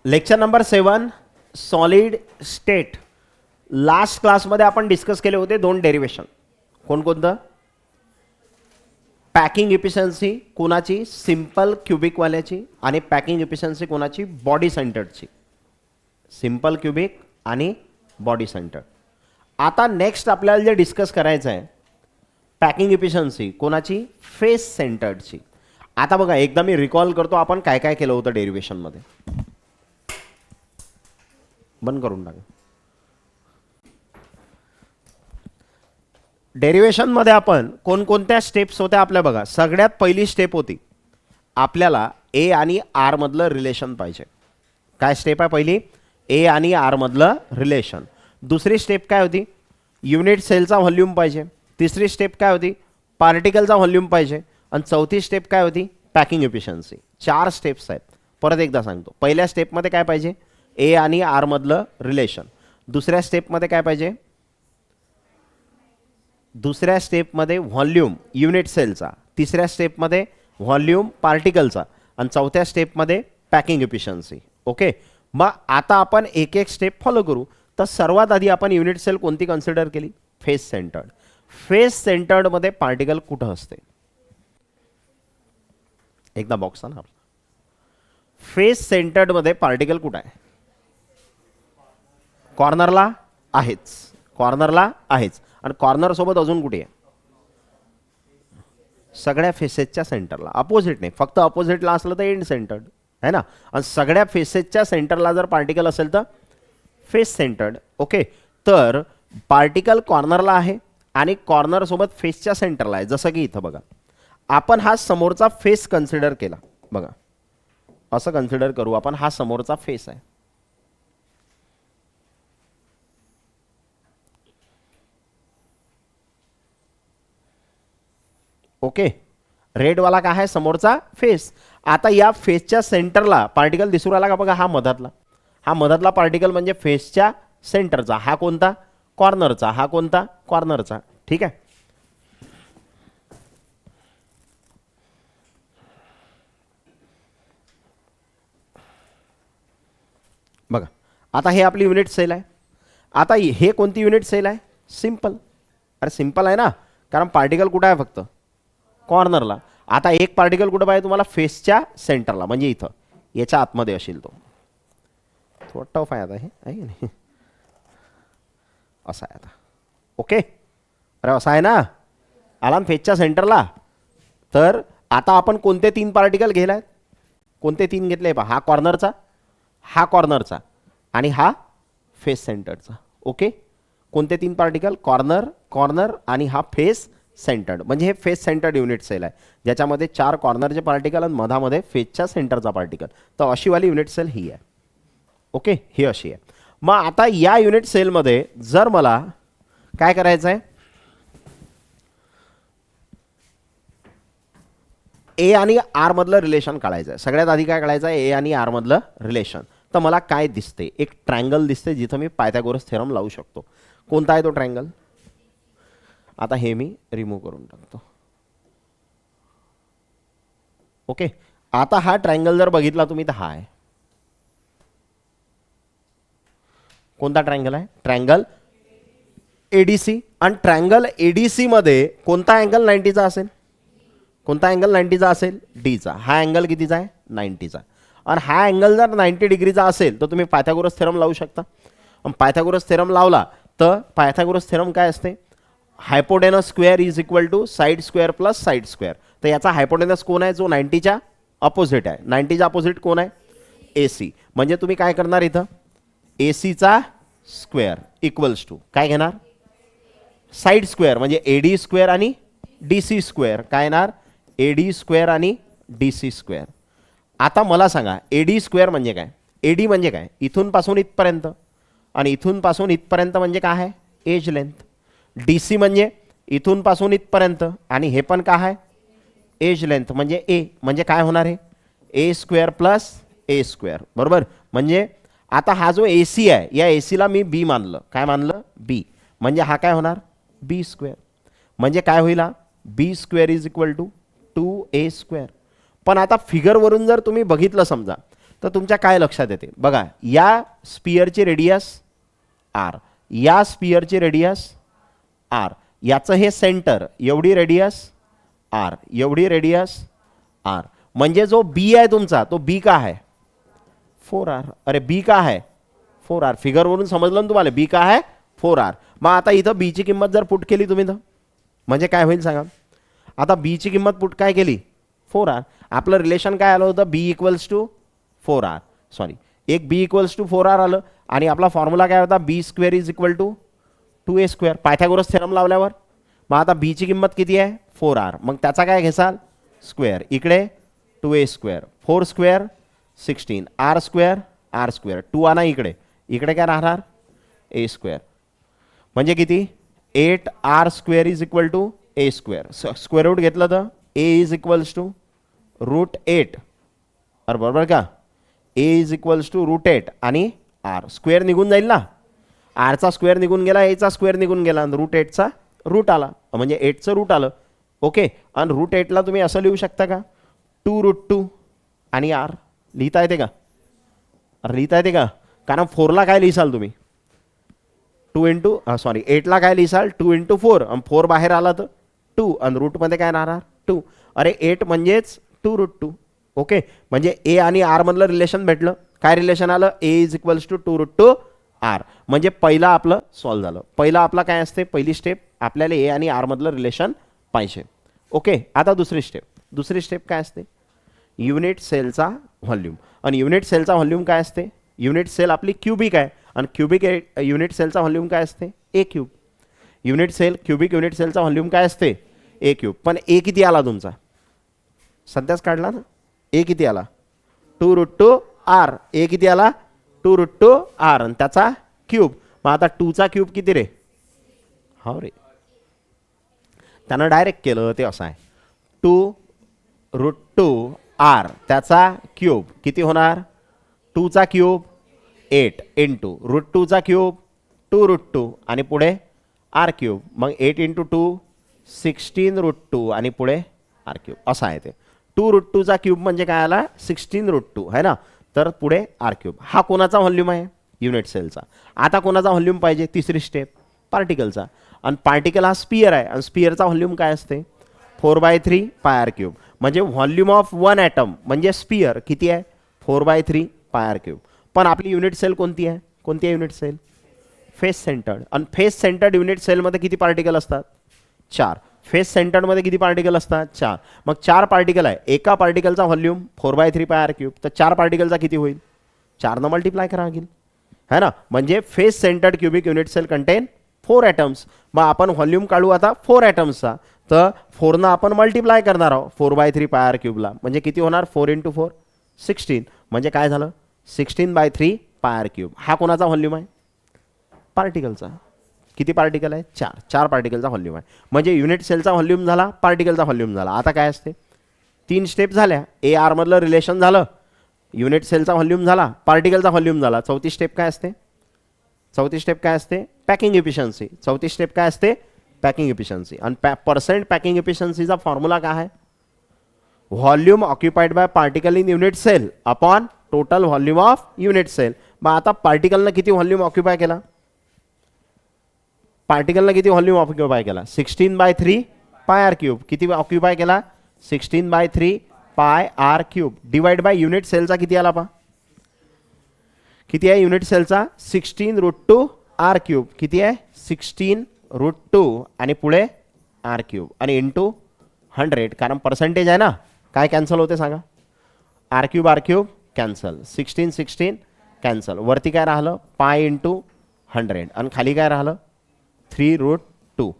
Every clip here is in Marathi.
Lecture number 7 solid state. Last क्लासमध्ये आपण डिस्कस केले होते दोन डेरिवेशन. कोणकोणतं? पॅकिंग इफिशियन्सी कोणाची? सिंपल क्युबिक वाल्याची. आणि पॅकिंग इफिशियन्सी कोणाची? बॉडी सेंटर्डची. सिंपल क्युबिक आणि बॉडी सेंटर्ड. आता नेक्स्ट आपल्याला जे डिस्कस करायचं आहे पॅकिंग इफिशियन्सी कोणाची? फेस सेंटर्डची. आता बघा एकदा मी रिकॉल करतो आपण काय काय केलं होतं डेरिवेशनमध्ये. बंद करून टाका. डेरिवेशनमध्ये आपण कोणकोणत्या स्टेप्स होत्या आपल्या बघा. सगळ्यात पहिली स्टेप होती आपल्याला ए आणि आर मधलं रिलेशन पाहिजे. काय स्टेप आहे पहिली? ए आणि आर मधलं रिलेशन. दुसरी स्टेप काय होती? युनिट सेलचा व्हॉल्यूम पाहिजे. तिसरी स्टेप काय होती? पार्टिकलचा व्हॉल्यूम पाहिजे. आणि चौथी स्टेप काय होती? Packing efficiency. 4 स्टेप्स आहेत. परत एकदा सांगतो. पहिल्या स्टेपमध्ये काय पाहिजे? ए आणि आर मधलं रिलेशन. दुसऱ्या स्टेपमध्ये काय पाहिजे? दुसऱ्या स्टेपमध्ये व्हॉल्यूम युनिट सेलचा. तिसऱ्या स्टेपमध्ये व्हॉल्यूम पार्टिकलचा. आणि चौथ्या स्टेपमध्ये पॅकिंग एफिशियन्सी. ओके. मग आता आपण एक एक स्टेप फॉलो करू. तर सर्वात आधी आपण युनिट सेल कोणती कन्सिडर केली? Face centred. फेस सेंटर्डमध्ये पार्टिकल कुठं असते? एकदा बॉक्स ना. फेस सेंटर्डमध्ये पार्टिकल कुठं आहे? कॉर्नरला आहेच. कॉर्नरला आहेच. आणि कॉर्नर सोबत अजून कुठे आहे? सगळ्या फेसेसच्या सेंटरला. अपोजिट नाही, फक्त अपोजिटला असलं तर एंड सेंटर्ड है ना. आणि सगळ्या फेसेसच्या सेंटरला जर पार्टिकल असेल तर फेस सेंटर्ड. ओके. तर पार्टिकल कॉर्नरला आहे आणि कॉर्नर सोबत फेसच्या सेंटरला आहे. जसं की इथं बघा आपण हा समोरचा फेस कन्सिडर केला. बघा असं कन्सिडर करू आपण. हा समोरचा फेस आहे. ओके. रेडवाला काय आहे? समोरचा फेस. आता या फेसच्या सेंटरला पार्टिकल दिसू राहिला का? बघा हा मधातला. हा मधातला पार्टिकल म्हणजे फेसच्या सेंटरचा. हा कोणता? कॉर्नरचा. हा कोणता? कॉर्नरचा. ठीक आहे. बघा आता हे आपली युनिट सेल आहे. आता हे कोणती युनिट सेल आहे? सिंपल. अरे सिंपल आहे ना, कारण पार्टिकल कुठं आहे? फक्त कॉर्नरला. आता एक पार्टिकल कुठं पाहिजे तुम्हाला? फेसच्या सेंटरला, म्हणजे इथं याच्या आतमध्ये असेल तो. थोडं टफ आहे आता हे, आहे की नाही? असा आहे आता. ओके. अरे असा आहे ना, आला फेसच्या सेंटरला. तर आता आपण कोणते 3 पार्टिकल घेलाय? कोणते 3 घेतले? पहा, हा कॉर्नरचा, हा कॉर्नरचा आणि हा फेस सेंटरचा. ओके. कोणते 3 पार्टिकल? कॉर्नर, कॉर्नर आणि हा फेस सेंटर्ड. म्हणजे हे फेस सेंटर्ड युनिट सेल आहे ज्याच्यामध्ये 4 कॉर्नरचे पार्टिकल आणि मधामध्ये फेसच्या सेंटरचा पार्टिकल. तर अशी वाली युनिट सेल ही आहे. ओके. ही अशी आहे. मग आता या युनिट सेलमध्ये जर मला काय करायचं आहे? ए आणि आर मधलं रिलेशन काढायचं आहे. सगळ्यात आधी काय काढायचं आहे? ए आणि आर मधलं रिलेशन. तर मला काय दिसते? एक ट्रायंगल दिसते जिथं मी पायथागोरस थेरम लावू शकतो. कोणता आहे तो ट्रायंगल? आता हे मी रिमूव्ह करून टाकतो. ओके. आता हा ट्रायंगल जर बघितला तुम्ही तर हा आहे. कोणता ट्रायंगल आहे? Triangle ADC. आणि ट्रायंगल एडीसी मध्ये कोणता अँगल 90चा असेल? कोणता अँगल 90चा असेल? डीचा. हा अँगल कितीचा आहे? 90चा. आणि हा अँगल जर 90 डिग्रीचा असेल तर तुम्ही पायथागोरस थेरम लावू शकता. आणि पायथागोरस थेरम लावला तर पायथागोरस थेरम काय असते? Hypotenuse square is equal to side square plus side square. तर याचा हायपोटेनस कोण आहे? जो 90च्या अपोजिट आहे. 90च्या अपोजिट कोण आहे? एसी. म्हणजे तुम्ही काय करणार इथं? एसीचा स्क्वेअर इक्वल्स टू काय घेणार? साइड स्क्वेअर म्हणजे एडी स्क्वेअर आणि डीसी स्क्वेअर. काय येणार? एडी स्क्वेअर आणि डीसी स्क्वेअर. आता मला सांगा एडी स्क्वेअर म्हणजे काय? एडी म्हणजे काय? इथून पासून इथपर्यंत. आणि इथून पासून इथपर्यंत म्हणजे काय आहे? Edge length. डीसी म्हणजे इथून पासून इथपर्यंत आणि हे पण काय आहे? Edge length. म्हणजे ए. म्हणजे काय होणार आहे? A square plus A square. बरोबर. म्हणजे आता हा जो एसी आहे या एसीला मी बी मानलं. काय मानलं? बी. म्हणजे हा काय होणार? B square. म्हणजे काय होईल? B square is equal to 2a square. पण आता फिगरवरून जर तुम्ही बघितलं समजा तर तुमच्या काय लक्षात येते बघा, या स्पियरची रेडियस आर, या स्पियरची रेडियस आर, याचं हे सेंटर, एवढी रेडियस आर, एवढी रेडियस आर, म्हणजे जो बी आहे तुमचा तो बी का आहे 4r. अरे बी का आहे 4r, फिगरवरून समजलं ना तुम्हाला, बी का आहे 4r. मग आता इथं बी ची किंमत जर पुट केली तुम्ही तर म्हणजे काय होईल सांगा. आता बी ची किंमत पुट काय केली 4r. आपलं रिलेशन काय आलं होतं, बी इक्वल्स टू 4r, सॉरी एक बी इक्वल्स टू 4r आलं. आणि आपला फॉर्म्युला काय होता, B square is equal to 2a square, Pythagoras theorem लावल्यावर. मग आता बी ची किंमत किती आहे 4r, मग त्याचा काय घेसाल स्क्वेअर, इकडे 2a square, 4 square 16, R square R square, 2 आणा इकडे, इकडे काय राहणार a स्क्वेअर, म्हणजे किती 8r square is equal to a square. Square root घेतलं तर a इज इक्वल्स टू √8, अरे बरोबर का, a इज इक्वल्स टू √8 आणि r स्क्वेअर निघून जाईल ना, r चा स्क्वेअर निघून गेला, a चा स्क्वेअर निघून गेला, √8 चा रूट आला, म्हणजे 8 चं रूट आलं. ओके, आणि √8 ला तुम्ही असं लिहू शकता का 2√2 आणि r लिहिता येते का, लिहिता येते का, कारण 4 ला काय लिहिसाल तुम्ही 2 इंटू सॉरी 8 ला काय लिहिसाल 2 इंटू 4, आणि 4 बाहेर आला तर 2, आणि रूटमध्ये काय राहणार 2. अरे 8 म्हणजेच 2√2. ओके, म्हणजे ए आणि आर मधलं रिलेशन भेटलं, काय रिलेशन आलं, ए इज इक्वल्स टू 2√2 आर, म्हणजे पहिला आपलं सॉल्व झालं. पहिला आपला काय असते, पहिली स्टेप आपल्याला ए आणि आर मधलं रिलेशन पाहिजे. ओके, आता दुसरी स्टेप काय असते, युनिट सेलचा व्हॉल्यूम. आणि युनिट सेलचा व्हॉल्यूम काय असते, युनिट सेल आपली क्यूबिक आहे, आणि क्यूबिक युनिट सेलचा व्हॉल्यूम काय असते A cube. Unit cell cubic unit सेलचा व्हॉल्यूम काय असते ए क्यूब. पण ए किती आला तुमचा, सध्याच काढला ना, ए किती आला 2√2 आर, ए किती आला 2√2 आर, आणि त्याचा क्यूब. मग आता 2 चा क्यूब किती रे, हो रे, त्यानं डायरेक्ट केलं ते असं आहे 2√2 आर, त्याचा क्यूब किती होणार, 2 चा क्यूब 8 इंटू √2 चा क्यूब 2√2 आणि पुढे आर क्यूब, मग 8 इंटू 2 16√2 आणि पुढे आर क्यूब, असं आहे ते. 2√2 चा क्यूब म्हणजे काय आला 16√2 है ना, तर पुढे आर क्यूब. हा कोणाचा व्हॉल्यूम आहे, युनिट सेलचा. आता कोणाचा व्हॉल्यूम पाहिजे, तिसरी स्टेप पार्टिकलचा. आणि पार्टिकल हा स्पियर आहे, आणि स्पियरचा व्हॉल्यूम काय असते 4/3 पाय आर क्यूब, म्हणजे व्हॉल्यूम ऑफ वन ॲटम म्हणजे स्पियर किती आहे 4/3 पाय आर क्यूब. पण आपली युनिट सेल कोणती आहे, कोणती आहे युनिट सेल, फेस सेंटर्ड. आणि फेस सेंटर्ड युनिट सेलमध्ये किती पार्टिकल असतात 4. फेस सेंटर्डमध्ये किती पार्टिकल असतात 4. मग 4 पार्टिकल आहे, एका पार्टिकलचा व्हॉल्यूम 4/3 पाय आर क्यूब, तर 4 पार्टिकलचा किती होईल 4 न मल्टिप्लाय करा लागेल है ना. म्हणजे face centred cubic unit cell contain 4 atoms. मग आपण व्हॉल्यूम काढू आता 4 ॲटम्सचा, तर 4 न आपण मल्टिप्लाय करणार आहोत 4/3 पाय आर क्यूबला, म्हणजे किती होणार 4 इंटू 4 16, म्हणजे काय झालं 16/3 पाय आर क्यूब. हा कोणाचा व्हॉल्यूम आहे पार्टिकलचा. किती पार्टिकल आहे 4 पार्टिकलचा व्हॉल्यूम आहे. म्हणजे युनिट सेलचा व्हॉल्यूम झाला, पार्टिकलचा व्हॉल्यूम झाला. आता काय असते 3 स्टेप झाल्या, ए आर मधलं रिलेशन झालं, युनिट सेलचा व्हॉल्यूम झाला, पार्टिकलचा व्हॉल्यूम झाला. चौथी स्टेप काय असते, चौथी स्टेप काय असते पॅकिंग एफिशियन्सी. चौथी स्टेप काय असते पॅकिंग एफिशियन्सी. आणि पर्सेंट पॅकिंग एफिशियन्सीचा फॉर्म्युला काय आहे, volume occupied by particle in unit cell upon total volume of unit cell. मग आता पार्टिकलनं किती व्हॉल्यूम ऑक्युपाय केला, पार्टिकलनं किती व्हॉल्यूम ऑक्युपाय केला 16/3 पाय आर क्यूब. किती ऑक्युपाय केला 16/3 pi R cube divide by unit सेलचा किती आला पा, किती आहे युनिट सेलचा 16√2 आर क्यूब. किती आहे 16√2 आणि पुढे आर क्यूब आणि इंटू 100, कारण पर्सेंटेज आहे ना, काय कॅन्सल होते सांगा, आर क्यूब कॅन्सल, 16 कॅन्सल, वरती काय राहिलं पाय इंटू 100 आणि खाली काय राहिलं 3√2.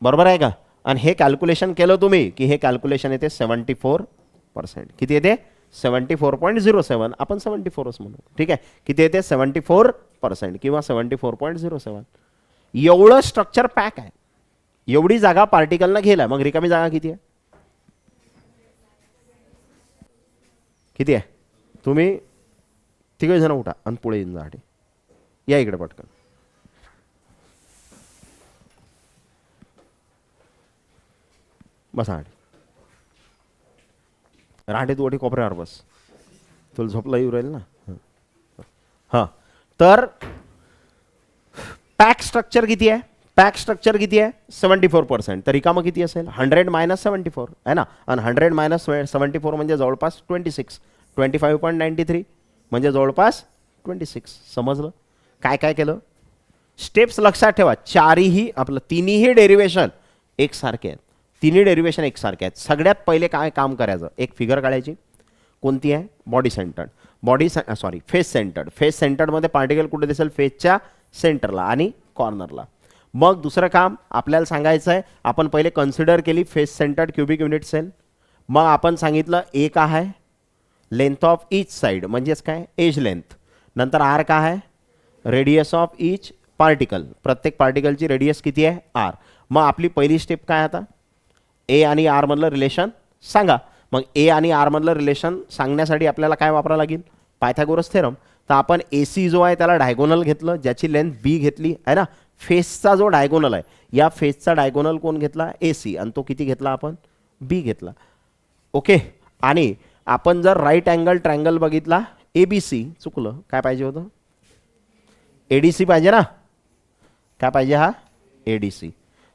बरोबर आहे का. आणि हे कॅल्क्युलेशन केलं तुम्ही की हे कॅल्क्युलेशन येते 74%. किती येते 74.07, आपण 74च म्हणू, ठीक आहे. किती येते 74% किंवा 74.07. एवढं स्ट्रक्चर पॅक आहे, एवढी जागा पार्टिकलनं घेला. मग रिकामी जागा किती आहे, किती आहे, तुम्ही तिघे जण उठा आणि पुढे येऊन जा, या इकडे पटकन. बसा रहाटे तू कोपऱ्यावर बस. तुला झोपला येऊ राहील ना. हां, तर पॅक स्ट्रक्चर किती आहे? पॅक स्ट्रक्चर किती आहे? 74%. तर रिकामं किती असेल? 100 मायनस 74 आहे ना. आणि 100 मायनस 74 म्हणजे जवळपास 26. 25.93 म्हणजे जवळपास 26. समजलं? काय काय केलं? स्टेप्स लक्षात ठेवा. चारही आपलं तिन्ही डेरिवेशन एकसारखे आहेत. तिन्ही डेरिवेशन एकसारखे आहेत. सगळ्यात पहिले काय काम करायचं? एक फिगर काढायची. कोणती आहे? Body centred. Face centred. Face सेंटर्डमध्ये पार्टिकल कुठे दिसेल? फेसच्या सेंटरला आणि कॉर्नरला. मग दुसरं काम आपल्याला सांगायचं आहे. आपण पहिले कन्सिडर केली face centred cubic unit cell. मग आपण सांगितलं ए का आहे? लेंथ ऑफ ईच साइड म्हणजेच काय? Age length. नंतर आर का आहे? Radius of each particle. प्रत्येक पार्टिकलची रेडियस किती आहे? आर. मग आपली पहिली स्टेप काय? आता ए आणि आर मधलं रिलेशन सांगा. मग ए आणि आर मधलं रिलेशन सांगण्यासाठी आपल्याला काय वापरावं लागेल? Pythagoras theorem. तर आपण ए सी जो आहे त्याला डायगोनल घेतलं, ज्याची लेंथ बी घेतली आहे ना. फेसचा जो डायगोनल आहे, या फेसचा डायगोनल कोण घेतला? ए सी. आणि तो किती घेतला आपण? बी घेतला. ओके. आणि आपण जर राईट अँगल ट्रँगल बघितला ए बी सी, चुकलं. काय पाहिजे होतं? ए डी सी पाहिजे ना. काय पाहिजे? हा ए डी सी.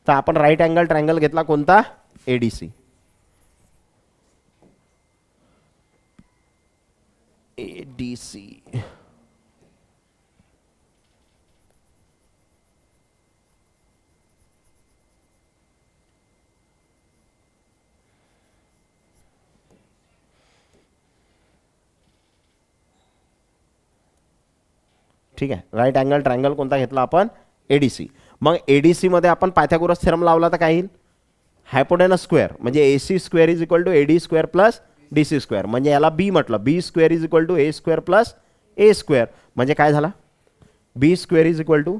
तर आपण राईट अँगल ट्रँगल घेतला कोणता? A D C. A D C. ठीक आहे. राईट अँगल ट्रँगल कोणता घेतला आपण? एडीसी. मग एडीसी मध्ये आपण पायथागोरस थेरम लावला तर काय येईल? हायपोटेनस स्क्वेअर म्हणजे A C square is equal to A D square plus D C square. म्हणजे याला बी म्हटलं. B square is equal to A square plus A square. म्हणजे काय झाला? B square is equal to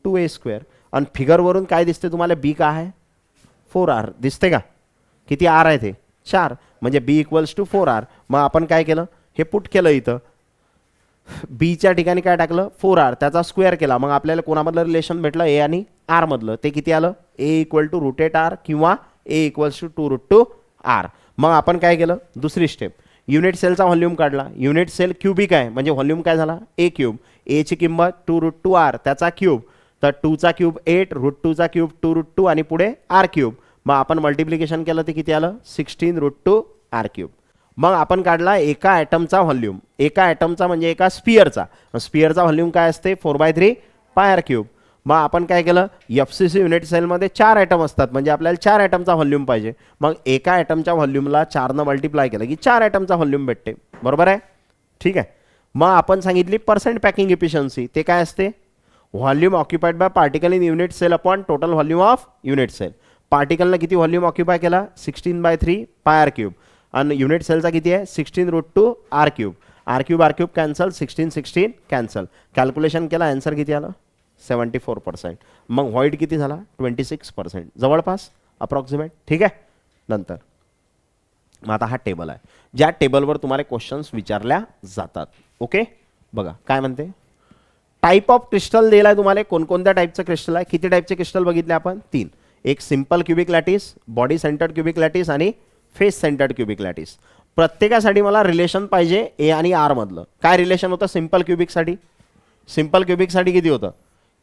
2a square. आणि फिगरवरून काय दिसते तुम्हाला? बी का आहे? 4r दिसते का? किती आर आहे ते? 4. म्हणजे बी इक्वल्स टू 4r. मग आपण काय केलं? हे पुट केलं इथं. बीच्या ठिकाणी काय टाकलं? 4r. त्याचा स्क्वेअर केला. मग आपल्याला कोणामधलं रिलेशन भेटलं? ए आणि आर मधलं. ते किती आलं? ए इक्वल टू रूटेड आर किंवा ए इक्वल्स टू 2√2r. मग आपण काय केलं? दुसरी स्टेप. युनिट सेलचा व्हॉल्यूम काढला. युनिट सेल क्युबिक आहे म्हणजे व्हॉल्यूम काय झाला? ए क्यूब. ए ची किंमत 2√2r, त्याचा क्यूब. तर 2 चा क्यूब 8, √2 चा क्यूब 2√2 आणि पुढे r क्यूब. मग आपण मल्टिप्लिकेशन केलं ते किती आलं? 16√2r cube. मग आपण काढला एका ॲटमचा व्हॉल्यूम. एका ॲटमचा म्हणजे एका स्पिअरचा. स्पिअरचा व्हॉल्यूम काय असते? 4/3 πr क्यूब. मग आपण काय केलं? FCC युनिट सेलमध्ये 4 ॲटम असतात म्हणजे आपल्याला 4 ॲटमचा व्हॉल्यूम पाहिजे. मग एका ॲटमच्या व्हॉल्यूमला 4 मल्टिप्लाय केलं की 4 ॲटमचा व्हॉल्यूम भेटते. बरोबर आहे? ठीक आहे. मग आपण सांगितली पर्सेंट पॅकिंग इफिशियन्सी. ते काय असते? Volume occupied by particle in unit cell upon total volume of unit cell. पार्टिकलनं किती व्हॉल्यूम ऑक्युपाय केला? 16/3 πr क्यूब. आणि युनिट सेलचा किती आहे? 16√2r cube. r cube cancel. 16 cancel. Calculation केला. आन्सर किती आलं? 74%. मग व्हॉइड किती झाला? 26%. जवळपास अप्रॉक्सिमेट. ठीक आहे. नंतर मग आता हा टेबल आहे, ज्या टेबलवर तुम्हाला क्वेश्चन्स विचारल्या जातात. ओके. बघा काय म्हणते. टाईप ऑफ क्रिस्टल दिला आहे तुम्हाला. कोणकोणत्या टाईपचं क्रिस्टल आहे? किती टाईपचे क्रिस्टल बघितले आपण? 3. एक simple cubic lattice, body centred cubic lattice आणि फेस सेंटर्ड क्युबिक लॅटिस. प्रत्येकासाठी मला रिलेशन पाहिजे ए आणि आर मधलं. काय रिलेशन होतं सिंपल क्युबिकसाठी? सिंपल क्युबिकसाठी किती होतं?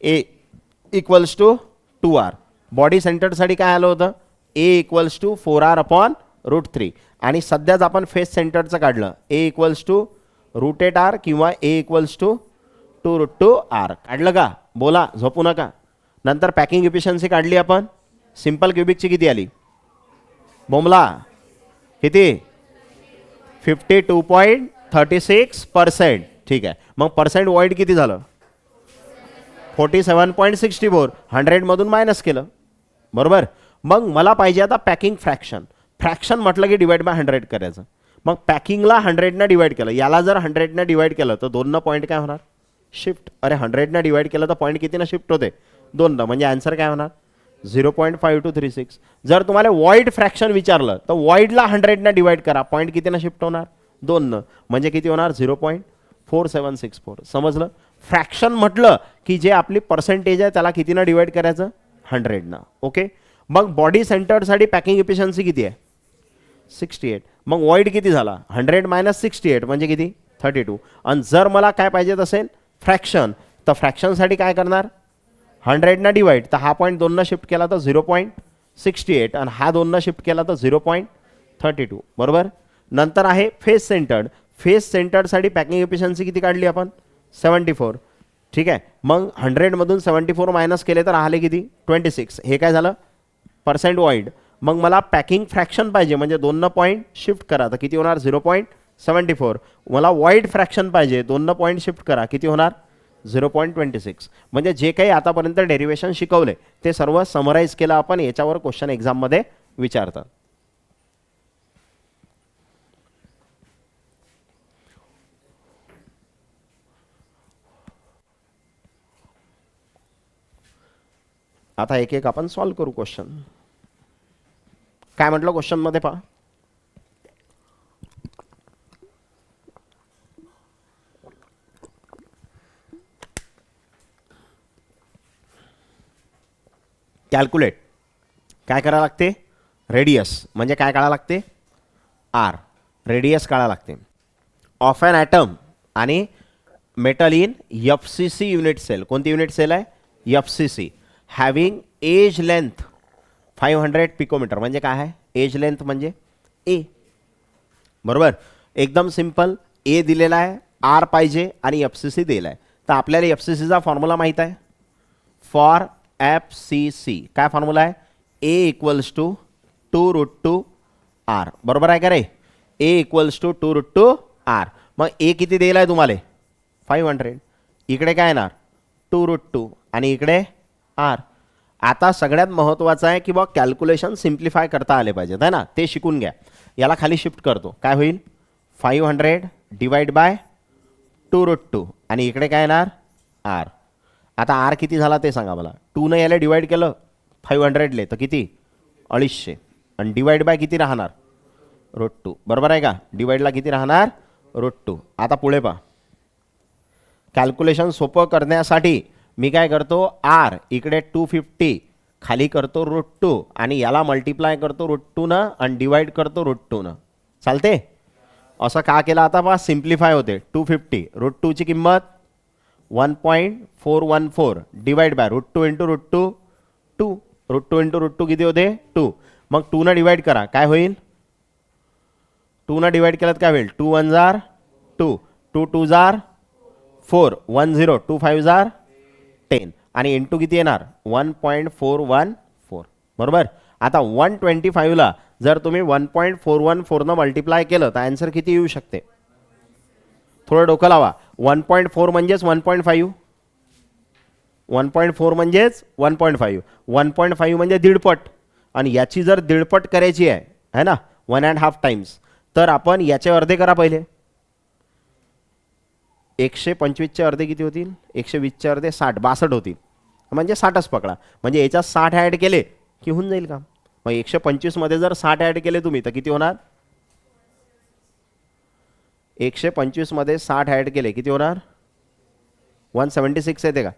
ए इक्वल्स टू 2r. बॉडी सेंटर्डसाठी काय आलं होतं? ए इक्वल्स टू 4r अपॉन √3. आणि सध्याच आपण फेस सेंटर्डचं काढलं. ए इक्वल्स टू √8r किंवा ए इक्वल्स टू 2√2r. काढलं का? बोला, झोपू नका. नंतर पॅकिंग इफिशियन्सी काढली आपण. सिंपल क्युबिकची किती आली? बोमला किती? 52.36%. ठीक आहे. मग पर्सेंट वॉइड किती झालं? 47.64. 100 मधून मायनस केलं. बरोबर. मग मला पाहिजे आता पॅकिंग फ्रॅक्शन. फ्रॅक्शन म्हटलं की डिवाइड बाय 100 करायचं. मग पॅकिंगला 100 डिवाइड केलं. याला जर 100 डिवाइड केलं तर 2 पॉईंट काय होणार? शिफ्ट. अरे 100 डिवाइड केलं तर पॉईंट किती शिफ्ट होते? 2. म्हणजे आन्सर काय होणार? 0.5236. जर तुम्हाला वॉइड फ्रॅक्शन विचारलं तर वॉइडला 100 डिवाइड करा. पॉईंट किती शिफ्ट होणार? 2. म्हणजे किती होणार? 0.4764. समजलं? फ्रॅक्शन म्हटलं की जे आपली पर्सेंटेज आहे त्याला कितीनं डिवाइड करायचं? 100. ओके. मग बॉडी सेंटर्डसाठी पॅकिंग इफिशियन्सी किती आहे? 68. मग वॉइड किती झाला? 100 - 68 म्हणजे किती? 32. आणि जर मला काय पाहिजे असेल फ्रॅक्शन, तर फ्रॅक्शनसाठी काय करणार 100 डिवाइड, तर हा पॉईंट 2 शिफ्ट केला तर 0.68 आणि हा 2 शिफ्ट केला तर 0.32. बरोबर. नंतर आहे फेस सेंटर्ड. फेस सेंटर्डसाठी पॅकिंग एफिशियन्सी किती काढली आपण 74. ठीक आहे. मग 100मधून 74 मायनस केले तर आले किती 26. हे काय झालं पर्सेंट वॉइड. मग मला पॅकिंग फ्रॅक्शन पाहिजे म्हणजे 2 पॉईंट शिफ्ट करा तर किती होणार 0.74. मला वॉइड फ्रॅक्शन पाहिजे 2 पॉईंट शिफ्ट करा किती होणार 0.26. म्हणजे जे काही आतापर्यंत डेरिवेशन शिकवले ते सर्व समराईज केलं आपण. याच्यावर क्वेश्चन एक्झाममध्ये विचारतात. आता एक एक आपण सॉल्व करू क्वेश्चन. काय म्हटलं क्वेश्चन मध्ये पहा, कॅल्क्युलेट. काय करावं लागते रेडियस म्हणजे काय काढावं लागते आर. रेडियस काढावं लागते ऑफ ॲन ॲटम आणि metal in FCC unit cell. कोणती युनिट सेल आहे FCC. Having edge length 500 picometre. म्हणजे काय आहे एज लेंथ म्हणजे ए. बरोबर. एकदम सिंपल. ए दिलेला आहे, आर पाहिजे आणि FCC दिलेला आहे. तर आपल्याला FCCचा फॉर्म्युला माहीत आहे. फॉर FCC काय फॉर्म्युला आहे ए इक्वल्स टू 2√2 आर. बरोबर आहे का रे. ए इक्वल्स टू 2√2 आर. मग ए किती दिला आहे तुम्हाला 500. इकडे काय येणार 2√2 आणि इकडे आर. आता सगळ्यात महत्त्वाचं आहे की बा कॅल्क्युलेशन सिम्प्लिफाय करता आले पाहिजेत है ना, ते शिकून घ्या. याला खाली शिफ्ट करतो काय होईल 500 डिवाइड बाय 2√2 आणि इकडे काय येणार आर. आता आर किती झाला ते सांगा मला. 2 याला डिवाइड केलं 500ले तर किती 250 आणि डिवाइड बाय किती राहणार √2. बरोबर आहे का. डिवाइडला किती राहणार √2. आता पुढे पहा. कॅल्क्युलेशन सोपं करण्यासाठी मी काय करतो आर इकडे 250 खाली करतो √2 आणि याला मल्टिप्लाय करतो √2 न आणि डिवाइड करतो √2 न. चालते. असं का केलं आता पहा सिम्प्लिफाय होते. 250 √2 ची किंमत 1.414 डिवाइड बाय √2 इंटू √2 2. √2 इंटू √2 किती होते 2. मग 2 न डिवाइड करा काय होईल 2 न डिवाइड केलं काय होईल 2 1 जार 2 2 2 जार 4 1 0 2 5 जार 10 आणि इंटू किती येणार 1.414. बरोबर. आता 125ला जर तुम्ही 1.414 न मल्टिप्लाय केलं तर आन्सर किती येऊ शकते. थोडं डोकं लावा. 1.4 म्हणजेच 1.5. 1.4 म्हणजेच 1.5. 1.5 म्हणजे दीडपट आणि याची जर दीडपट करायची आहे ना 1.5 टाइम्स तर आपण याचे अर्धे करा पहिले. 125चे अर्धे किती होतील 120चे अर्धे 60 62 होतील. म्हणजे 60च पकडा. म्हणजे याच्यात 60 ॲड केले की होऊन जाईल काम. मग 125 मध्ये जर 60 ॲड केले तुम्ही तर किती होणार 125 मध्ये 60 ॲड केले किती होणार 176 येते का.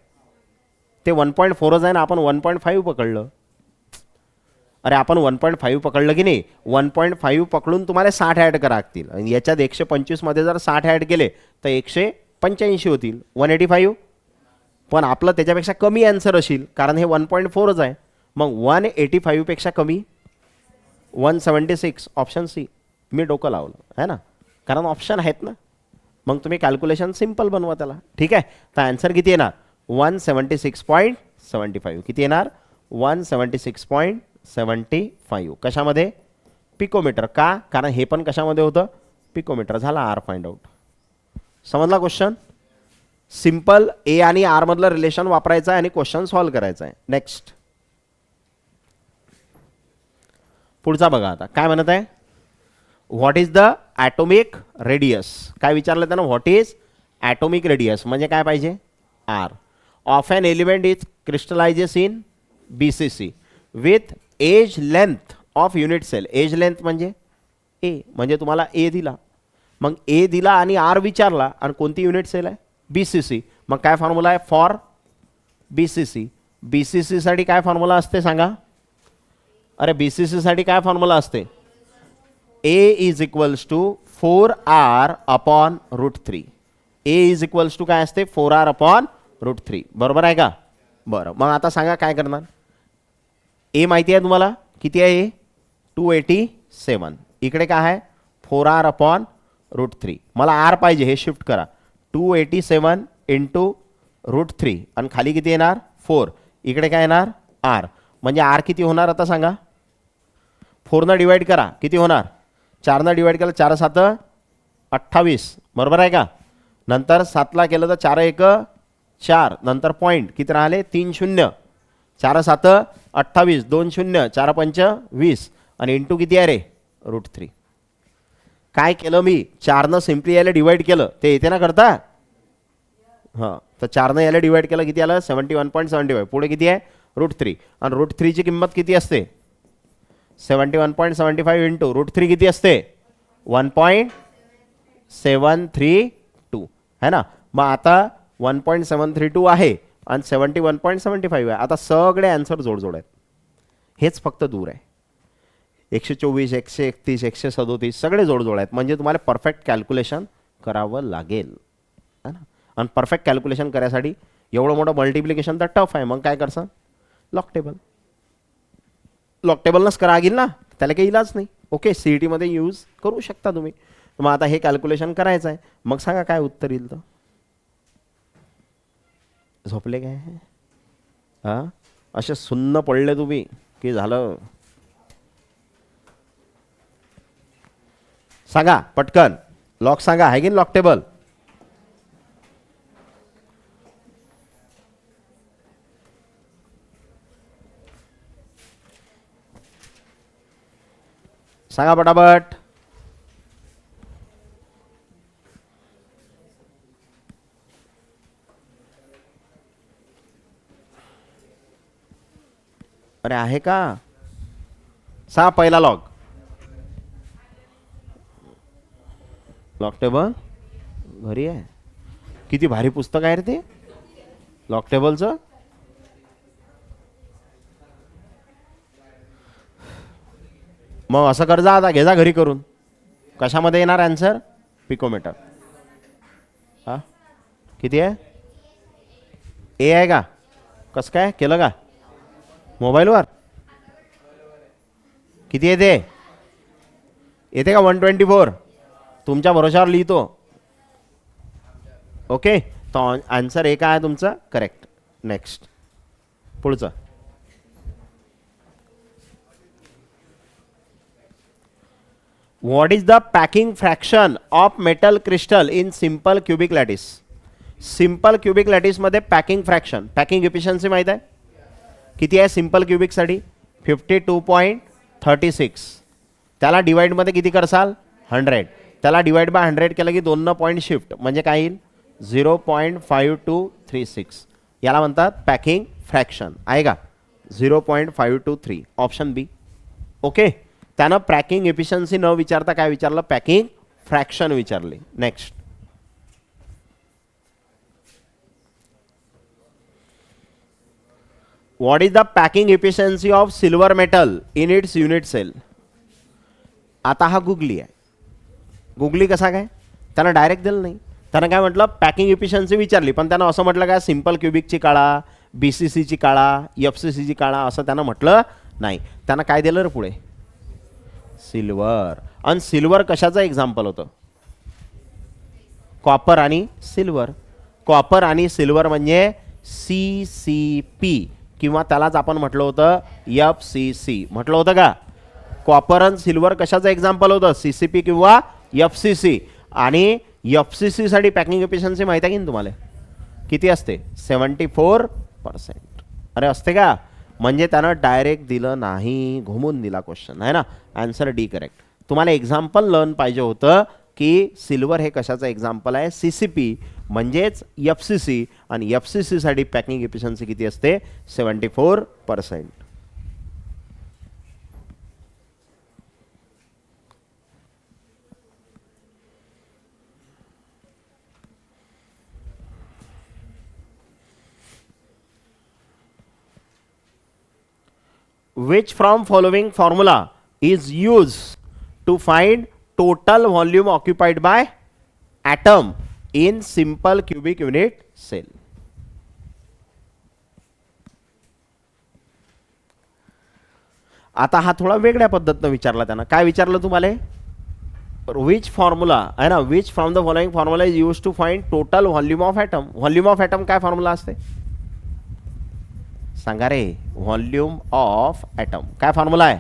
ते 1.4च आहे ना. आपण 1.5 पकडलं. अरे आपण 1.5 पकडलं की नाही 1.5 पकडून तुम्हाला 60 ॲड करा लागतील आणि याच्यात 125 मध्ये जर 60 ॲड केले तर 185 होतील 185. पण आपलं त्याच्यापेक्षा कमी आन्सर असेल कारण हे 1.4च आहे. मग 185 पेक्षा कमी 176 ऑप्शन सी. मी डोकं लावलं है ना कारण ऑप्शन आहेत ना. मग तुम्ही कॅल्क्युलेशन सिम्पल बनवा त्याला. ठीक आहे. तर आन्सर किती येणार 176.75. किती येणार 176.75. कशामध्ये पिकोमीटर. का कारण हे पण कशामध्ये होतं पिकोमीटर. झाला आर फाइंड आउट. समजला क्वेश्चन. सिंपल ए आणि आर मधलं रिलेशन वापरायचं आहे आणि क्वेश्चन सॉल्व्ह करायचा आहे. नेक्स्ट पुढचा बघा. आता काय म्हणत आहे what is the atomic radius. काय विचारलं त्यानं व्हॉट इज ॲटोमिक रेडियस म्हणजे काय पाहिजे R of an element is crystallises in BCC with edge length of unit cell. Edge length म्हणजे ए म्हणजे तुम्हाला ए दिला. मग ए दिला आणि आर विचारला आणि कोणती युनिट सेल आहे BCC. मग काय फॉर्म्युला आहे फॉर BCC. BCC साठी काय फॉर्म्युला असते सांगा. अरे BCC साठी काय फॉर्म्युला असते A is equals to 4r upon √3. A is equals to काय असते 4r अपॉन √3. बरोबर आहे का? बरं, मग आता सांगा काय करणार. ए माहिती आहे तुम्हाला किती आहे? ए 287. इकडे काय आहे 4r अपॉन √3. मला आर पाहिजे, हे शिफ्ट करा. 287 इंटू √3 आणि खाली किती येणार 4. इकडे काय येणार आर. म्हणजे आर किती होणार आता सांगा. 4 डिवाइड करा, किती होणार. 4 डिवाइड केलं 4 7 28. बरोबर आहे का? नंतर 7 केलं तर 4 1 4. नंतर पॉईंट किती राहिले 3 0. 4 7 28. 2 0. 4 5 20. आणि इंटू किती आहे रे √3. काय केलं मी 4 सिम्पली याला डिवाइड केलं, ते येते ना करता. हां, तर 4 याला डिवाइड केलं किती आलं 71.75. पुढे किती आहे √3. आणि √3ची किंमत किती असते 71.75 इंटू √3 किती असते 1.732 है ना. मग आता 1.732 आहे आणि 71.75 आहे. आता सगळे आन्सर जोड आहेत. हेच फक्त दूर आहे. 124 131 137 सगळे जोड आहेत. म्हणजे तुम्हाला परफेक्ट कॅल्क्युलेशन करावं लागेल है ना. आणि परफेक्ट कॅल्क्युलेशन करायसाठी एवढं मोठं मल्टिप्लिकेशन तर टफ आहे. मग काय करसान लॉग टेबलनंच करा लागेल ना, त्याला काही इलाज नाही. ओके, CET मध्ये यूज करू शकता तुम्ही. मग आता हे कॅल्क्युलेशन करायचं आहे. मग सांगा काय उत्तर येईल. तर झोपले काय हां, असे सुन्न पडले तुम्ही की झालं. सांगा पटकन लॉग सांगा, आहे की लॉग टेबल. सांगा पटापट. अरे आहे का. सांगा पहिला लॉग टेबल घरी आहे. किती भारी पुस्तक आहे रे ते लॉग टेबलचं. मग असं कर जा, आता घे जा घरी करून. कशामध्ये येणार आन्सर पिकोमीटर. हां किती आहे ए आहे का. कसं काय केलं का मोबाईलवर. किती येते येते का 124. तुमच्या भरोशावर लिहितो. ओके, तो आन्सर ए काय आहे तुमचं करेक्ट. नेक्स्ट पुढचं. What is the packing fraction of metal crystal in simple cubic lattice? Simple cubic lattice मध्ये पॅकिंग फ्रॅक्शन, पॅकिंग एफिशियन्सी माहित आहे किती आहे सिंपल क्युबिक साठी 52.36. त्याला डिवाइड मध्ये किती करसाल 100. त्याला डिवाइड बाय 100 केलं की 2 पॉईंट शिफ्ट म्हणजे काय येईल 0.5236. याला म्हणतात पॅकिंग फ्रॅक्शन. आहे का 0.523. Option B. ओके, त्यानं पॅकिंग एफिशियन्सी न विचारता काय विचारलं पॅकिंग फ्रॅक्शन विचारले. Next. What is the packing efficiency of silver metal in its unit cell. आता हा गुगली आहे. गुगली कसा काय त्यानं डायरेक्ट दिलं नाही. त्यानं काय म्हटलं पॅकिंग एफिशियन्सी विचारली, पण त्यानं असं म्हटलं काय सिंपल क्युबिकची काळा, BCCची काळा, FCCची काळा असं त्यानं म्हटलं नाही. त्यानं काय दिलं रे पुढे सिल्वर. आणि सिल्वर कशाचं एक्झाम्पल होतं कॉपर आणि सिल्वर. कॉपर आणि सिल्वर म्हणजे CCP किंवा त्यालाच आपण म्हटलं होतं FCC म्हटलं होतं का. कॉपर आणि सिल्वर कशाचं एक्झाम्पल होतं CCP किंवा FCC. आणि FCC साठी पॅकिंग एफिशियन्सी माहिती आहे की तुम्हाला किती असते 74%. अरे असते का. म्हणजे त्यानं डायरेक्ट दिलं नाही, घुमून दिला क्वेश्चन आहे ना. Answer D correct. तुम्हाला एक्झाम्पल लर्न पाहिजे होतं की सिल्वर हे कशाचं एक्झाम्पल आहे CCP म्हणजेच FCC. आणि FCC साठी पॅकिंग एफिशियन्सी किती असते 74%. Which from following formula is used to find total volume occupied by atom in simple cubic unit cell. आता हा थोडा वेगळ्या पद्धतीनं विचारला त्यांना. काय विचारलं तुम्हाला? विच फॉर्म्युला आहे ना, which from the following formula is use to find total volume of atom. Volume of atom काय फॉर्म्युला असते सांगा रे? व्हॉल्यूम ऑफ ॲटम काय फॉर्म्युला आहे?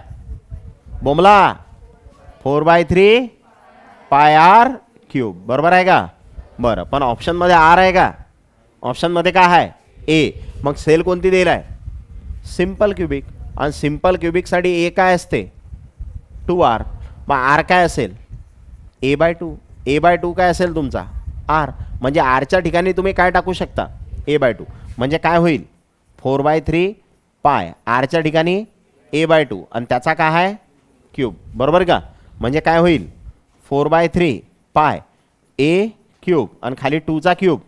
बोमला 4/3 पाय आर क्यूब. बरोबर आहे का? बरं, पण ऑप्शनमध्ये आर आहे का? ऑप्शनमध्ये काय आहे? ए. मग सेल कोणती दिली आहे? Simple cubic. आणि सिंपल क्युबिकसाठी ए काय असते? 2r. मग आर काय असेल? a/2. a/2 काय असेल तुमचा? आर. म्हणजे आरच्या ठिकाणी तुम्ही काय टाकू शकता? a/2. म्हणजे काय होईल? 4/3 पाय आरच्या ठिकाणी a/2 आणि त्याचा काय आहे? क्यूब. बरोबर का? म्हणजे काय होईल? 4/3 पाय a क्यूब आणि खाली 2चा क्यूब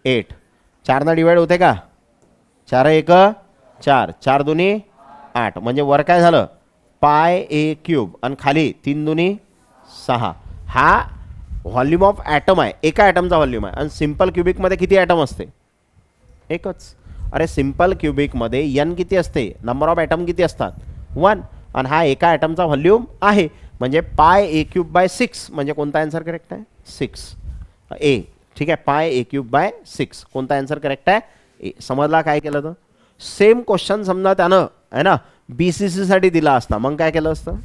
8. 4 डिवाइड होते का? 4 1 4, 4 2 8. म्हणजे वर काय झालं? पाय ए क्यूब आणि खाली 3 2 6. हा व्हॉल्यूम ऑफ ॲटम आहे, एका ॲटमचा व्हॉल्यूम आहे. आणि सिंपल क्युबिकमध्ये किती ॲटम असते? एकच. अरे सिंपल क्युबिकमध्ये एन किती असते? नंबर ऑफ ॲटम किती असतात? 1. आणि हा एका ॲटमचा व्हॉल्यूम आहे. म्हणजे पाय ए क्यूब बाय 6. म्हणजे कोणता आन्सर करेक्ट आहे? 6 ए. ठीक आहे, पाय ए क्यूब बाय 6. कोणता आन्सर करेक्ट आहे? ए. समजला काय केलं तर? सेम क्वेश्चन समजा त्यानं आहे ना BCC साठी दिला असता, मग काय केलं असतं?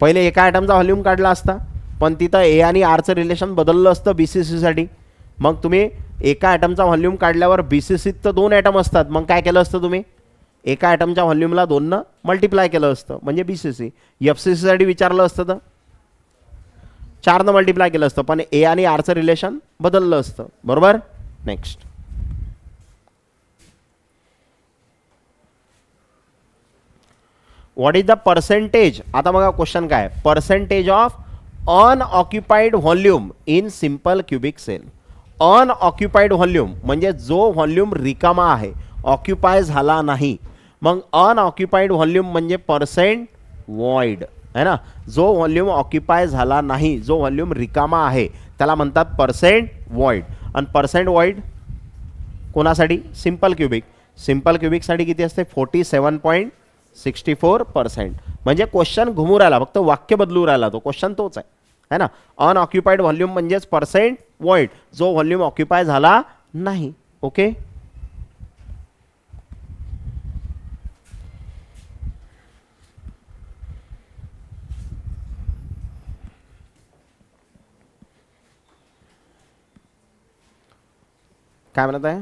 पहिले एका ॲटमचा व्हॉल्यूम काढला असता, पण तिथं ए आणि आरचं रिलेशन बदललं असतं BCC साठी. मग तुम्ही एका ॲटमचा व्हॉल्यूम काढल्यावर BCC तर 2 ॲटम असतात, मग काय केलं असतं तुम्ही? एका ॲटमच्या व्हॉल्यूमला 2 मल्टिप्लाय केलं असतं, म्हणजे BCC. FCC साठी विचारलं असतं तर 4 मल्टिप्लाय केलं असतं, पण ए आणि आरचं रिलेशन बदललं असतं. बरोबर. Next. What is the percentage? आता बघा क्वेश्चन काय? Percentage of unoccupied volume in simple cubic cell. Unoccupied volume म्हणजे जो व्हॉल्यूम रिकामा आहे, ऑक्युपाय झाला नाही. मग अनऑक्युपाइड व्हॉल्यूम म्हणजे पर्सेंट वॉइड है ना. जो व्हॉल्यूम ऑक्युपाय झाला नाही, जो व्हॉल्यूम रिकामा आहे, त्याला म्हणतात पर्सेंट वॉइड. आणि पर्सेंट वॉइड कोणासाठी? Simple cubic. सिंपल क्युबिकसाठी किती असते? 47.64%. म्हणजे क्वेश्चन घुमू राहिला, फक्त वाक्य बदलू राहिला, तो क्वेश्चन तोच आहे है ना. अनऑक्युपाइड व्हॉल्यूम म्हणजेच पर्सेंट वॉइड, जो व्हॉल्यूम ऑक्युपाय झाला नाही. ओके. काय म्हणत आहे?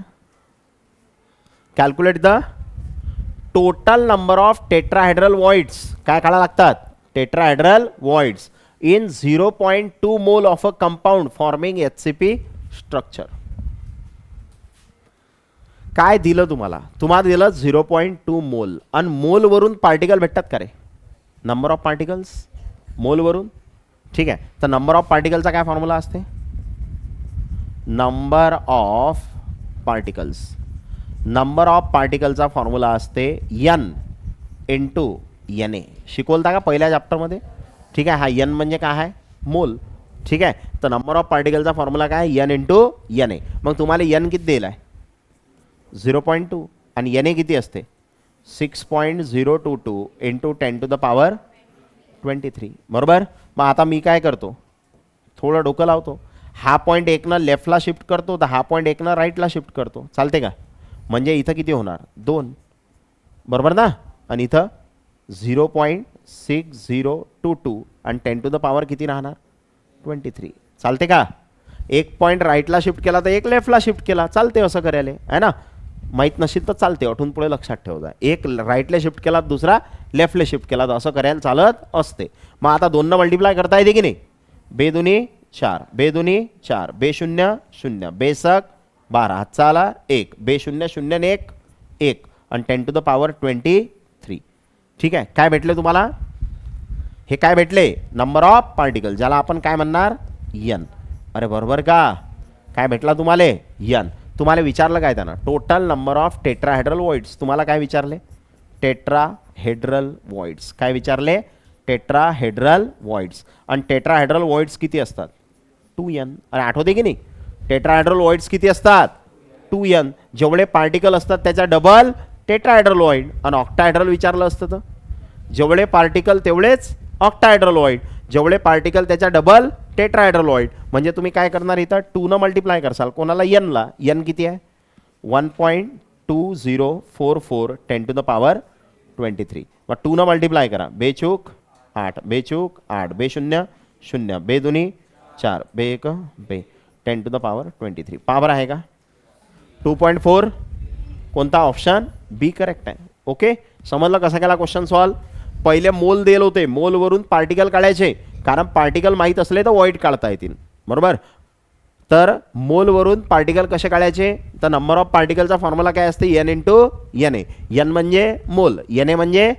Calculate the total number of tetrahedral voids. काय काढायला लागतात? Tetrahedral voids in 0.2 mole of a compound forming HCP structure. काय दिलं तुम्हाला? तुम्हाला दिलं 0.2 मोल. आणि मोलवरून पार्टिकल भेटतात का रे? नंबर ऑफ पार्टिकल्स मोलवरून. ठीक आहे, तर नंबर ऑफ पार्टिकलचा काय फॉर्म्युला असते? Number of particles. Number of पार्टिकलचा फॉर्म्युला असते N इंटू Na. शिकवलता का पहिल्या चॅप्टरमध्ये? ठीक आहे, हा N म्हणजे काय आहे? मोल. ठीक आहे, तर नंबर ऑफ पार्टिकलचा फॉर्म्युला काय? N into Na. मग तुम्हाला N किती दिला आहे? 0.2. आणि Na किती असते? 6.022 इंटू 10⁻23. बरोबर. मग आता मी काय करतो? थोडं डोकं लावतो. हा पॉईंट 1 लेफ्टला शिफ्ट करतो, तर हा पॉईंट 1 राईटला शिफ्ट करतो. चालते का? म्हणजे इथं किती होणार? 2. बरोबर ना. आणि इथं 0.6022 आणि 10⁻ किती राहणार? 23. चालते का? एक पॉईंट राईटला शिफ्ट केला तर एक लेफ्टला शिफ्ट केला, चालते असं करायला आहे ना. माहीत नसेल तर चालते, अठून पुढे लक्षात ठेवता. एक राईटला शिफ्ट केला, दुसरा लेफ्टला शिफ्ट केला, तर असं करायला चालत असते. मग आता 2 मल्टिप्लाय करता येते की नाही? 2 दुनी 4, 2 दुनी 4, 2 0 0, 2 सक 12, हातचा आला 1, 2 0 0 ने 1 1 आणि 10⁻23. ठीक आहे, काय भेटले तुम्हाला? हे काय भेटले? नंबर ऑफ पार्टिकल, ज्याला आपण काय म्हणणार? N. अरे बरोबर का? काय भेटला तुम्हाला? N. तुम्हाला विचारलं काय त्यानं? Total number of tetrahedral voids. तुम्हाला काय विचारले? Tetrahedral voids. काय विचारले? Tetrahedral voids. आणि टेट्राहेड्रल वॉइड्स किती असतात? 2n. आणि आठवते की नाही, टेट्राहेड्रल वॉइड्स किती असतात? 2n. जेवढे पार्टिकल असतात त्याच्या डबल टेट्राहेड्रल वॉइड. आणि ऑक्टाहेड्रल विचारलं असतं तर जेवढे पार्टिकल तेवढेच ऑक्टाहेड्रल वॉइड, जेवढे पार्टिकल त्याच्या डबल टेट्राहेड्रल वॉइड. म्हणजे तुम्ही काय करणार इथं 2 न मल्टिप्लाय करसाल कोणाला? n ला. n किती आहे? 1.2044 10 to the power 23. मग 2 न मल्टिप्लाय करा. बेचूक 8, बेचूक 8, बे 0 0, बे दोन्ही 4, बे 1 बे 10 to the power 23. पावर आहे का? 2.4. कोणता ऑप्शन? बी करेक्ट आहे. ओके, समजलं कसं केला क्वेश्चन सॉल्व? पहिले मोल दिले होते, मोलवरून पार्टिकल काढायचे, कारण पार्टिकल माहीत असले तर वॉइड काढता येतील. बरोबर. तर मोलवरून पार्टिकल कसे काढायचे? तर नंबर ऑफ पार्टिकलचा फॉर्म्युला काय असते? n into N A. N म्हणजे मोल, एन ए म्हणजे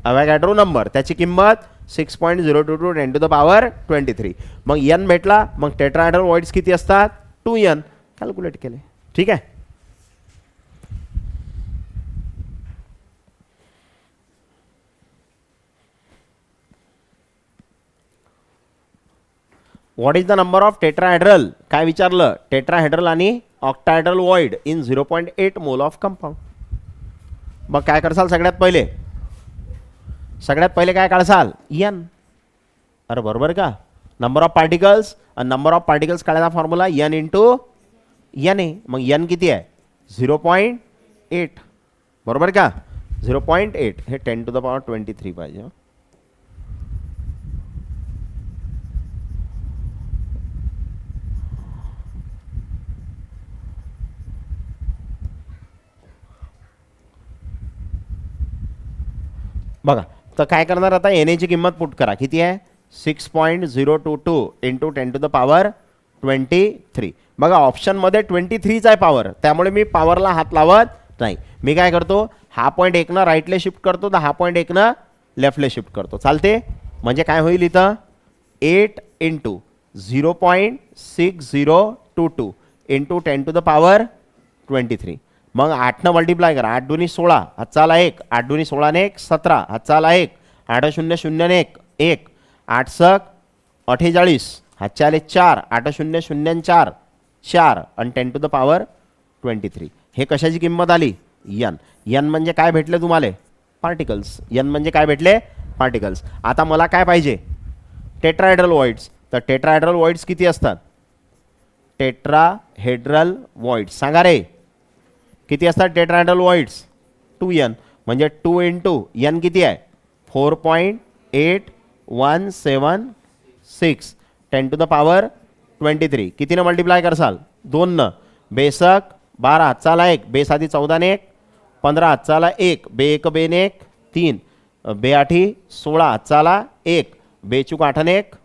अवॅगॅड्रो नंबर. त्याची किंमत 6.022 10 to the power 23. मग n भेटला. मग टेट्राहेड्रल वॉइड्स किती असतात? 2n. कॅल्क्युलेट केले. ठीक आहे. What is the number of tetrahedral? काय विचारलं? टेट्राहेड्रल आणि octahedral void in 0.8 mole of compound. मग काय करसाल? सगळ्यात पहिले काय काढसाल? n. अरे बरोबर का? नंबर ऑफ पार्टिकल्स आणि नंबर ऑफ पार्टिकल्स काढायचा formula n into N A. मग n किती आहे? 0.8. बरोबर का? 0.8. हे 10 to the power 23 पाहिजे. बघा, तर काय करणार आता? एन एची किंमत पुट करा. किती आहे? 6.022 इंटू 10 to the power 23. बघा, ऑप्शनमध्ये 23 आहे पॉवर, त्यामुळे मी पॉवरला हात लावत नाही. मी काय करतो? हा पॉईंट 1 न राईटले शिफ्ट करतो, तर हा पॉईंट 1 न लेफ्टले शिफ्ट करतो. चालते? म्हणजे काय होईल इथं? 8 into 0.6022 into 10 to the power 23. मग 8 न मल्टिप्लाय करा. 8 दुनी 16, हातचाला 1, 8 दुनी 16 ने 1 17, हातचाला 1, 8 0 0 ने 1, 8 सक 48, हातचाले 4, 8 0 0 4 4 आणि 10 to the power 23. हे कशाची किंमत आली? n. n म्हणजे काय भेटले तुम्हाला? पार्टिकल्स. n म्हणजे काय भेटले? पार्टिकल्स. आता मला काय पाहिजे? Tetrahedral voids. तर टेट्राहेड्रल वॉइड्स किती असतात? टेट्राहेड्रल वॉइड्स सांगा रे, किती असतात टेट्राहेड्रल वॉइड्स? 2n. म्हणजे 2 इंटू n किती आहे? 4.8176 10 to the power 23. कितीनं मल्टिप्लाय करसाल? 2 न. बेसक 12, हातचाला 1, बेसादी 14 ने 1, 15, हातचाला 1, बे 1 बे ने 1 3, बे 8 16, हातचाला 1, बेचूक 8 ने 1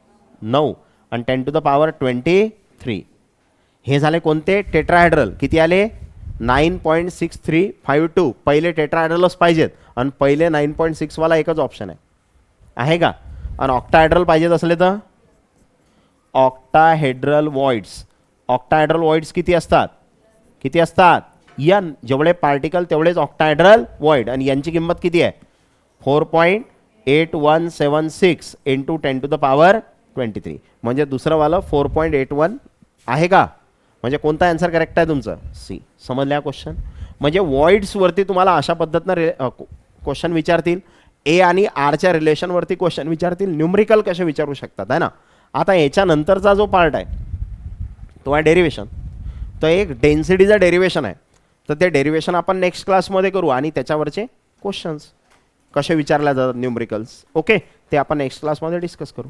9 आणि 10 to the power 23. हे झाले कोणते? टेट्राहेड्रल. किती आले? 9.6352. पहिले टेट्राहेड्रलच पाहिजेत आणि पहिले 9.6 वाला एकच ऑप्शन आहे का? आणि ऑक्टाहेड्रल पाहिजेत असले तर ऑक्टाहेड्रल वॉइड्स. ऑक्टाहेड्रल वॉइड्स किती असतात? किती असतात? n. जेवढे पार्टिकल तेवढेच ऑक्टाहेड्रल वॉइड. आणि यांची किंमत किती आहे? 4.8176 इंटू 10 to the power 23. म्हणजे दुसरं वालं 4.81 आहे का? म्हणजे कोणता आन्सर करेक्ट आहे तुमचं? सी. समजल्या क्वेश्चन? म्हणजे वॉइड्सवरती तुम्हाला अशा पद्धतीनं क्वेश्चन विचारतील. ए आणि आरच्या रिलेशनवरती क्वेश्चन विचारतील. न्यूमरिकल कसे विचारू शकतात आहे ना. आता याच्यानंतरचा जो पार्ट आहे तो आहे डेरिवेशन. तो एक डेन्सिटीचं डेरिवेशन आहे. तर ते डेरिवेशन आपण नेक्स्ट क्लासमध्ये करू आणि त्याच्यावरचे क्वेश्चन्स कसे विचारल्या जातात न्यूमरिकल्स. ओके, ते आपण नेक्स्ट क्लासमध्ये डिस्कस करू.